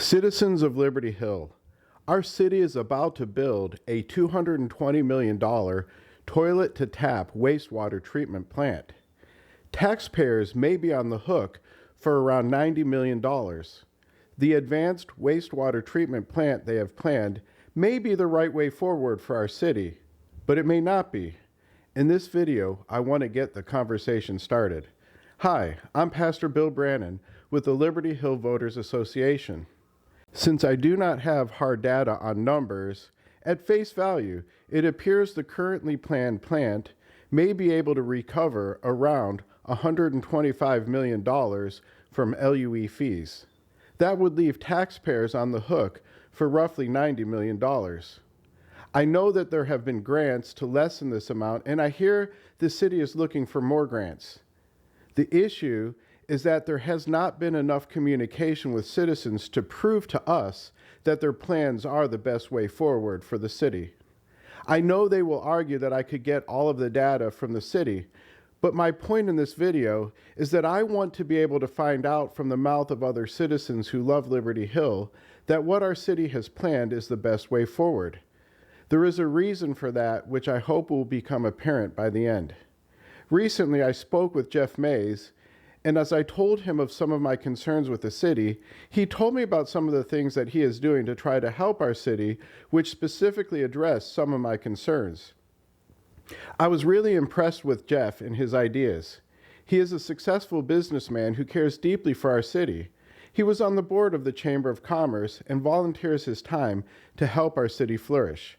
Citizens of Liberty Hill, our city is about to build a $220 million toilet-to-tap wastewater treatment plant. Taxpayers may be on the hook for around $90 million. The advanced wastewater treatment plant they have planned may be the right way forward for our city, but it may not be. In this video, I want to get the conversation started. Hi, I'm Pastor Bill Brannon with the Liberty Hill Voters Association. Since I do not have hard data on numbers, at face value, it appears the currently planned plant may be able to recover around $125 million from LUE fees. That would leave taxpayers on the hook for roughly $90 million. I know that there have been grants to lessen this amount, and I hear the city is looking for more grants. The issue is that there has not been enough communication with citizens to prove to us that their plans are the best way forward for the city. I know they will argue that I could get all of the data from the city, but my point in this video is that I want to be able to find out from the mouth of other citizens who love Liberty Hill that what our city has planned is the best way forward. There is a reason for that, which I hope will become apparent by the end. Recently, I spoke with Jeff Mays, and as I told him of some of my concerns with the city, he told me about some of the things that he is doing to try to help our city, which specifically address some of my concerns. I was really impressed with Jeff and his ideas. He is a successful businessman who cares deeply for our city. He was on the board of the Chamber of Commerce and volunteers his time to help our city flourish.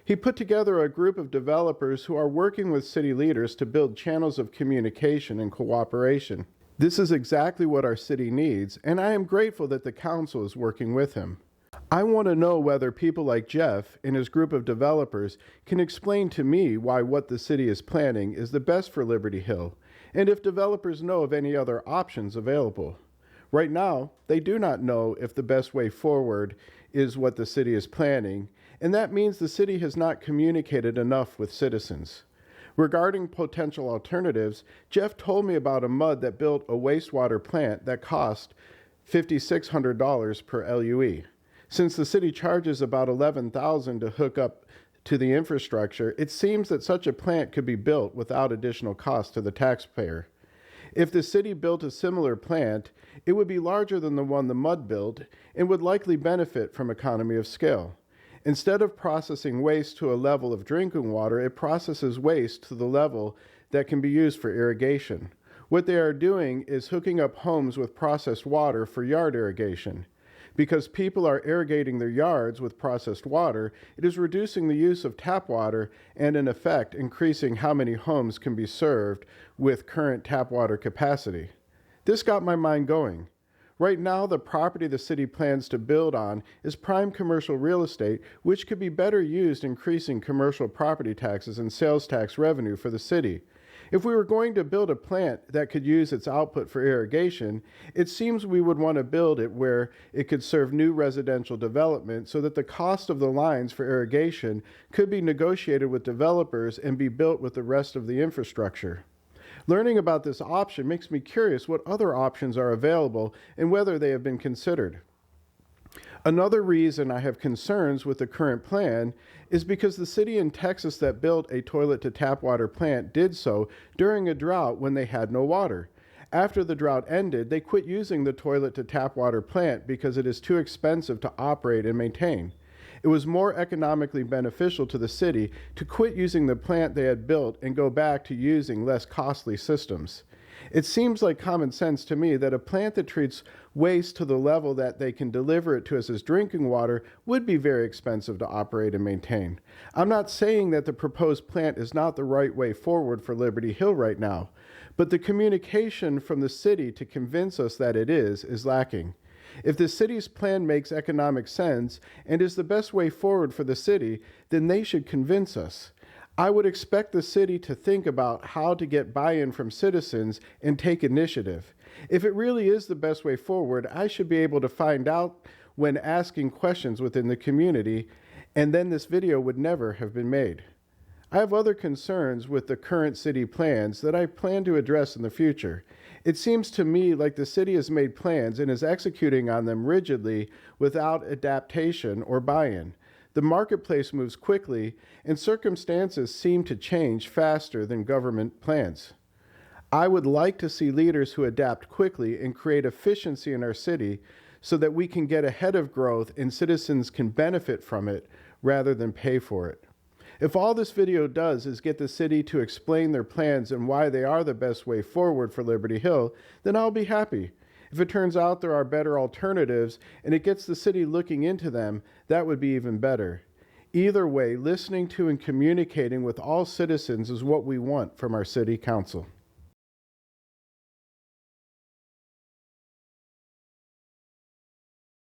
He put together a group of developers who are working with city leaders to build channels of communication and cooperation. This is exactly what our city needs, and I am grateful that the council is working with him. I want to know whether people like Jeff and his group of developers can explain to me why what the city is planning is the best for Liberty Hill, and if developers know of any other options available. Right now, they do not know if the best way forward is what the city is planning, and that means the city has not communicated enough with citizens. Regarding potential alternatives, Jeff told me about a MUD that built a wastewater plant that cost $5,600 per LUE. Since the city charges about $11,000 to hook up to the infrastructure, it seems that such a plant could be built without additional cost to the taxpayer. If the city built a similar plant, it would be larger than the one the MUD built and would likely benefit from economy of scale. Instead of processing waste to a level of drinking water, it processes waste to the level that can be used for irrigation. What they are doing is hooking up homes with processed water for yard irrigation. Because people are irrigating their yards with processed water, it is reducing the use of tap water and, in effect, increasing how many homes can be served with current tap water capacity. This got my mind going. Right now, the property the city plans to build on is prime commercial real estate, which could be better used increasing commercial property taxes and sales tax revenue for the city. If we were going to build a plant that could use its output for irrigation, it seems we would want to build it where it could serve new residential development so that the cost of the lines for irrigation could be negotiated with developers and be built with the rest of the infrastructure. Learning about this option makes me curious what other options are available and whether they have been considered. Another reason I have concerns with the current plan is because the city in Texas that built a toilet-to-tap water plant did so during a drought when they had no water. After the drought ended, they quit using the toilet-to-tap water plant because it is too expensive to operate and maintain. It was more economically beneficial to the city to quit using the plant they had built and go back to using less costly systems. It seems like common sense to me that a plant that treats waste to the level that they can deliver it to us as drinking water would be very expensive to operate and maintain. I'm not saying that the proposed plant is not the right way forward for Liberty Hill right now, but the communication from the city to convince us that it is lacking. If the city's plan makes economic sense and is the best way forward for the city, then they should convince us. I would expect the city to think about how to get buy-in from citizens and take initiative. If it really is the best way forward, I should be able to find out when asking questions within the community, and then this video would never have been made. I have other concerns with the current city plans that I plan to address in the future. It seems to me like the city has made plans and is executing on them rigidly without adaptation or buy-in. The marketplace moves quickly, and circumstances seem to change faster than government plans. I would like to see leaders who adapt quickly and create efficiency in our city so that we can get ahead of growth and citizens can benefit from it rather than pay for it. If all this video does is get the city to explain their plans and why they are the best way forward for Liberty Hill, then I'll be happy. If it turns out there are better alternatives and it gets the city looking into them, that would be even better. Either way, listening to and communicating with all citizens is what we want from our city council.